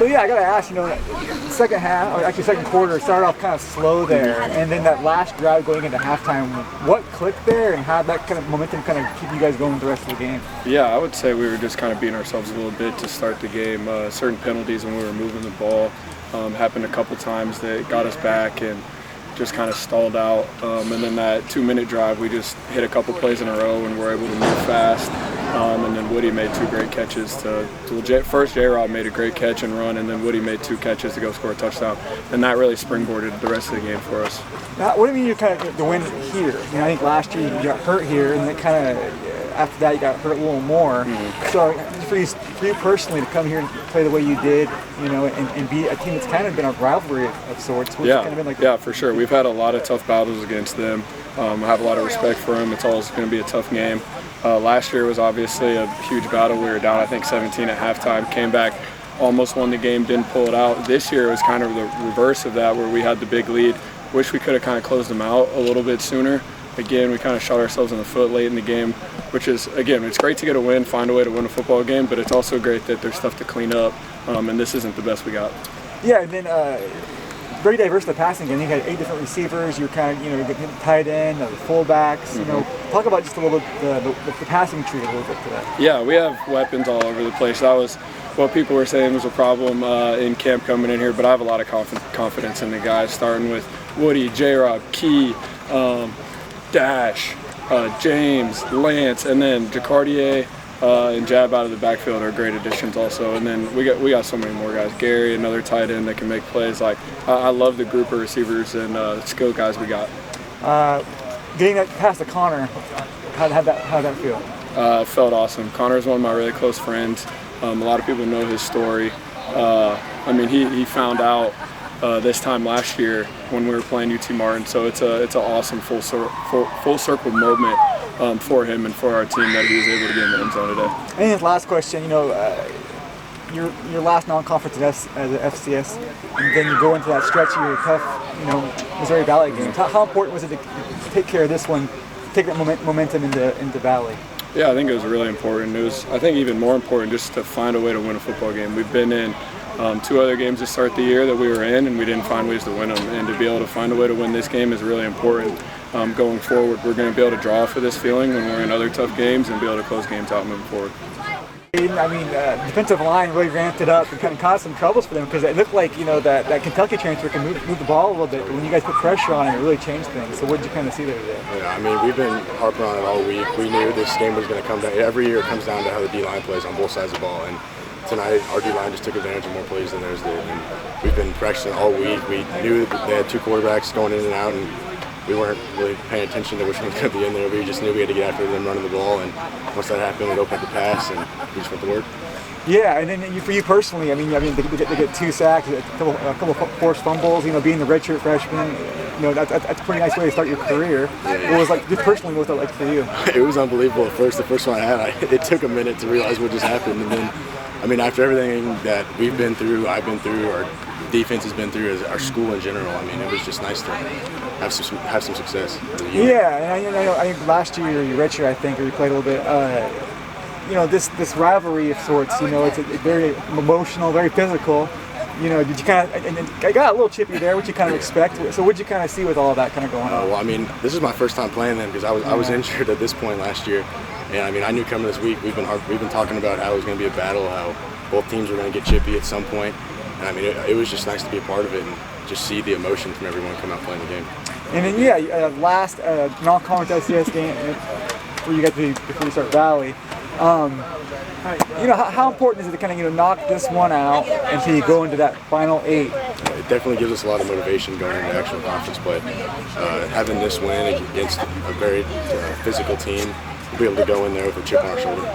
So yeah, I gotta ask, second half, or actually second quarter, started off kind of slow there, and then that last drive going into halftime, what clicked there, and how that kind of momentum kind of keep you guys going the rest of the game? Yeah, I would say we were just kind of beating ourselves a little bit to start the game. Certain penalties when we were moving the ball happened a couple times that got us back and just kind of stalled out. And then that 2-minute drive, we just hit a couple plays in a row and were able to move fast. And then Woody made 2 great catches. First, J-Rob made a great catch and run, and then Woody made 2 catches to go score a touchdown. And that really springboarded the rest of the game for us. Now, what do you mean you kind of the win here? I think last year you got hurt here, and then kind of after that you got hurt a little more. So for you personally to come here and play the way you did, and be a team that's kind of been a rivalry of sorts. Yeah, kind of been yeah, for sure. We've had a lot of tough battles against them. I have a lot of respect for them. It's always going to be a tough game. Last year was obviously a huge battle. We were down, I think, 17 at halftime. Came back, almost won the game, didn't pull it out. This year it was kind of the reverse of that, where we had the big lead. Wish we could have kind of closed them out a little bit sooner. Again, we kind of shot ourselves in the foot late in the game, which is, again, it's great to get a win, find a way to win a football game, but it's also great that there's stuff to clean up, and this isn't the best we got. Yeah, and then very diverse the passing game. You had 8 different receivers. You're kind of, you're getting tight end, the fullbacks. Talk about just a little bit the passing tree a little bit today. Yeah, we have weapons all over the place. That was what people were saying was a problem in camp coming in here, but I have a lot of confidence in the guys, starting with Woody, J-Rob, Key, Dash, James, Lance, and then Jacardier and Jab out of the backfield are great additions also. And then we got so many more guys. Gary, another tight end that can make plays. Like I love the group of receivers and skill guys we got. Getting that past to Connor, how'd that feel? It felt awesome. Connor's one of my really close friends. A lot of people know his story. I mean, he found out this time last year when we were playing UT Martin. So it's an awesome full circle moment for him and for our team that he was able to get in the end zone today. And his last question, your last non-conference as an FCS, and then you go into that stretch of your tough, Missouri Valley games. How important was it to take care of this one, take that momentum into Valley? Yeah, I think it was really important. It was, I think, even more important just to find a way to win a football game. We've been in 2 other games to start the year that we were in, and we didn't find ways to win them. And to be able to find a way to win this game is really important going forward. We're going to be able to draw for this feeling when we're in other tough games and be able to close games out moving forward. I mean, defensive line really ramped it up and kind of caused some troubles for them because it looked like, that Kentucky transfer can move the ball a little bit, but when you guys put pressure on it, it really changed things. So what did you kind of see there today? Yeah, I mean, we've been harping on it all week. We knew this game was going to come down. Every year it comes down to how the D-line plays on both sides of the ball. And tonight, our D-line just took advantage of more plays than theirs did. And we've been practicing all week. We knew that they had 2 quarterbacks going in and out, and we weren't really paying attention to which one was going to be in there. We just knew we had to get after them running the ball. And once that happened, it opened up the pass, and we just went to work. Yeah, and then for you personally, I mean, they get 2 sacks, a couple forced fumbles. Being the redshirt freshman, that's a pretty nice way to start your career. Yeah. What was like personally? What was that like for you? It was unbelievable at first. The first one I had, it took a minute to realize what just happened, and then, I mean, after everything that we've been through, I've been through, our defense has been through, as our school in general. I mean, it was just nice to have some success. Yeah, and I think last year you redshirt, I think, or you played a little bit. This rivalry of sorts, it's a very emotional, very physical. Did you kind of, and I got a little chippy there, what you kind of expect. So what did you kind of see with all of that kind of going on? Well, I mean, this is my first time playing them because I was injured at this point last year. And I mean, I knew coming this week, we've been talking about how it was going to be a battle, how both teams were going to get chippy at some point. And I mean, it was just nice to be a part of it and just see the emotion from everyone come out playing the game. And then, last non-conference FCS game for you guys before you start Valley. How important is it to kind of knock this one out until you go into that final 8? It definitely gives us a lot of motivation going into actual conference play. Having this win against a very physical team, we'll be able to go in there with a chip on our shoulder.